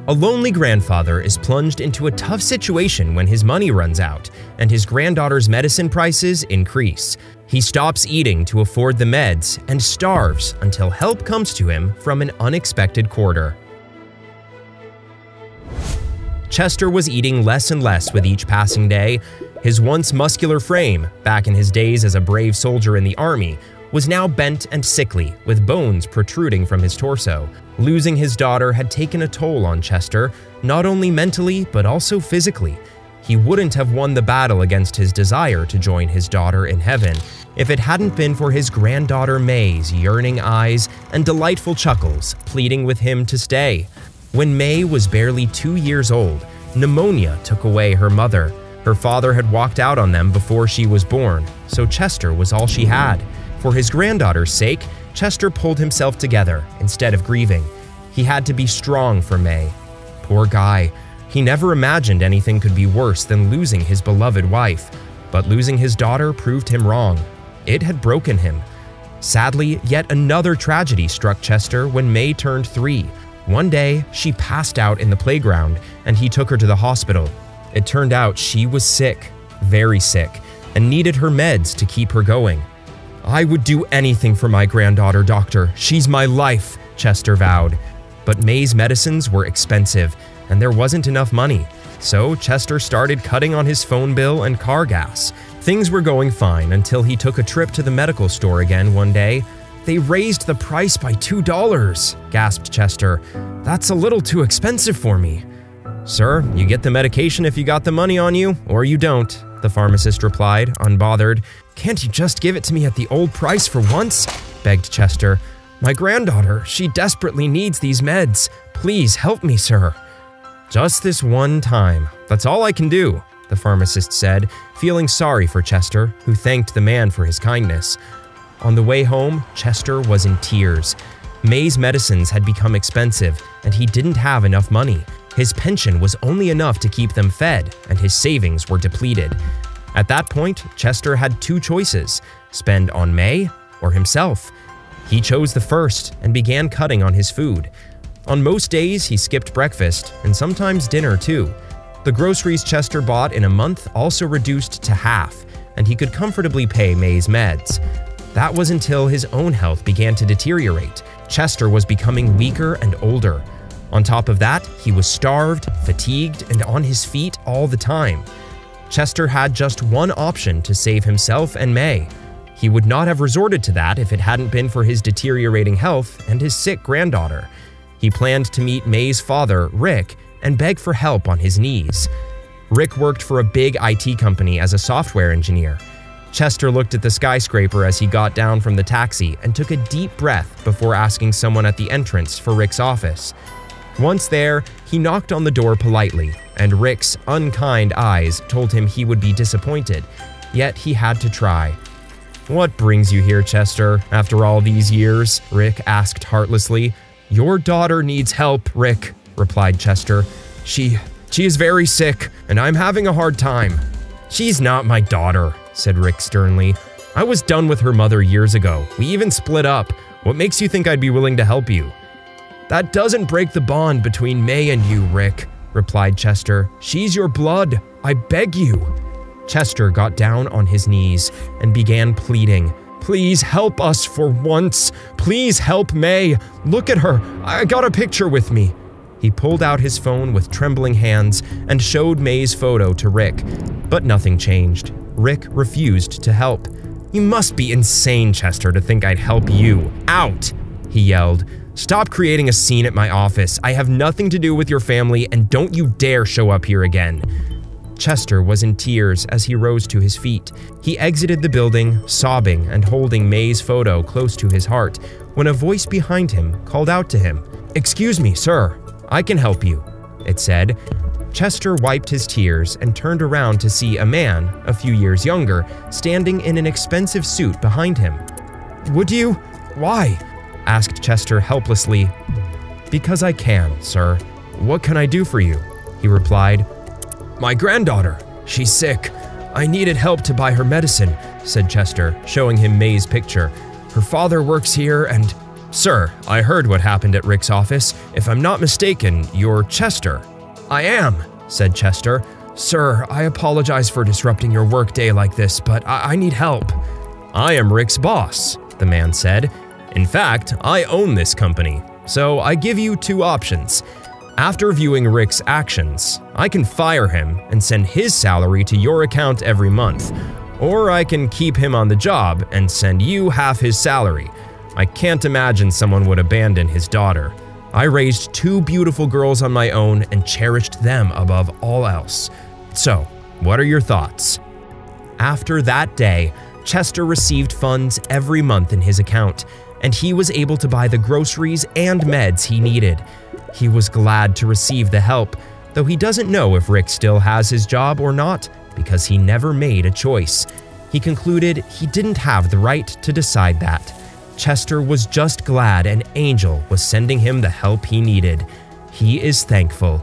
A lonely grandfather is plunged into a tough situation when his money runs out and his granddaughter's medicine prices increase. He stops eating to afford the meds and starves until help comes to him from an unexpected quarter. Chester was eating less and less with each passing day. His once muscular frame, back in his days as a brave soldier in the army, was now bent and sickly, with bones protruding from his torso. Losing his daughter had taken a toll on Chester, not only mentally but also physically. He wouldn't have won the battle against his desire to join his daughter in heaven if it hadn't been for his granddaughter May's yearning eyes and delightful chuckles pleading with him to stay. When May was barely 2 years old, pneumonia took away her mother. Her father had walked out on them before she was born, so Chester was all she had. For his granddaughter's sake, Chester pulled himself together instead of grieving. He had to be strong for May. Poor guy. He never imagined anything could be worse than losing his beloved wife. But losing his daughter proved him wrong. It had broken him. Sadly, yet another tragedy struck Chester when May turned 3. One day, she passed out in the playground, and he took her to the hospital. It turned out she was sick, very sick, and needed her meds to keep her going. "I would do anything for my granddaughter, doctor. She's my life," Chester vowed. But May's medicines were expensive, and there wasn't enough money. So Chester started cutting on his phone bill and car gas. Things were going fine until he took a trip to the medical store again one day. "They raised the price by $2, gasped Chester. "That's a little too expensive for me." "Sir, you get the medication if you got the money on you, or you don't," the pharmacist replied, unbothered. "Can't you just give it to me at the old price for once?" begged Chester. "My granddaughter, she desperately needs these meds. Please help me, sir." "Just this one time. That's all I can do," the pharmacist said, feeling sorry for Chester, who thanked the man for his kindness. On the way home, Chester was in tears. May's medicines had become expensive, and he didn't have enough money. His pension was only enough to keep them fed, and his savings were depleted. At that point, Chester had two choices: spend on May or himself. He chose the first and began cutting on his food. On most days, he skipped breakfast, and sometimes dinner too. The groceries Chester bought in a month also reduced to half, and he could comfortably pay May's meds. That was until his own health began to deteriorate. Chester was becoming weaker and older. On top of that, he was starved, fatigued, and on his feet all the time. Chester had just one option to save himself and May. He would not have resorted to that if it hadn't been for his deteriorating health and his sick granddaughter. He planned to meet May's father, Rick, and beg for help on his knees. Rick worked for a big IT company as a software engineer. Chester looked at the skyscraper as he got down from the taxi and took a deep breath before asking someone at the entrance for Rick's office. Once there, he knocked on the door politely, and Rick's unkind eyes told him he would be disappointed, yet he had to try. "What brings you here, Chester, after all these years?" Rick asked heartlessly. "Your daughter needs help, Rick," replied Chester. She is very sick, and I'm having a hard time." "She's not my daughter," said Rick sternly. "I was done with her mother years ago. We even split up. What makes you think I'd be willing to help you?" "That doesn't break the bond between May and you, Rick," replied Chester. "She's your blood. I beg you." Chester got down on his knees and began pleading. "Please help us for once. Please help May. Look at her. I got a picture with me." He pulled out his phone with trembling hands and showed May's photo to Rick, but nothing changed. Rick refused to help. "You must be insane, Chester, to think I'd help you. Out!" he yelled. "Stop creating a scene at my office. I have nothing to do with your family, and don't you dare show up here again." Chester was in tears as he rose to his feet. He exited the building, sobbing and holding May's photo close to his heart, when a voice behind him called out to him. "Excuse me, sir. I can help you," it said. Chester wiped his tears and turned around to see a man, a few years younger, standing in an expensive suit behind him. "Would you? Why?" asked Chester helplessly. "Because I can, sir. What can I do for you?" he replied. "My granddaughter. She's sick. I needed help to buy her medicine," said Chester, showing him May's picture. "Her father works here and "Sir, I heard what happened at Rick's office. If I'm not mistaken, you're Chester." "I am," said Chester. "Sir, I apologize for disrupting your workday like this, but I need help." "I am Rick's boss," the man said. "In fact, I own this company, so I give you two options. After viewing Rick's actions, I can fire him and send his salary to your account every month, or I can keep him on the job and send you half his salary. I can't imagine someone would abandon his daughter. I raised two beautiful girls on my own and cherished them above all else. So, what are your thoughts?" After that day, Chester received funds every month in his account, and he was able to buy the groceries and meds he needed. He was glad to receive the help, though he doesn't know if Rick still has his job or not because he never made a choice. He concluded he didn't have the right to decide that. Chester was just glad an angel was sending him the help he needed. He is thankful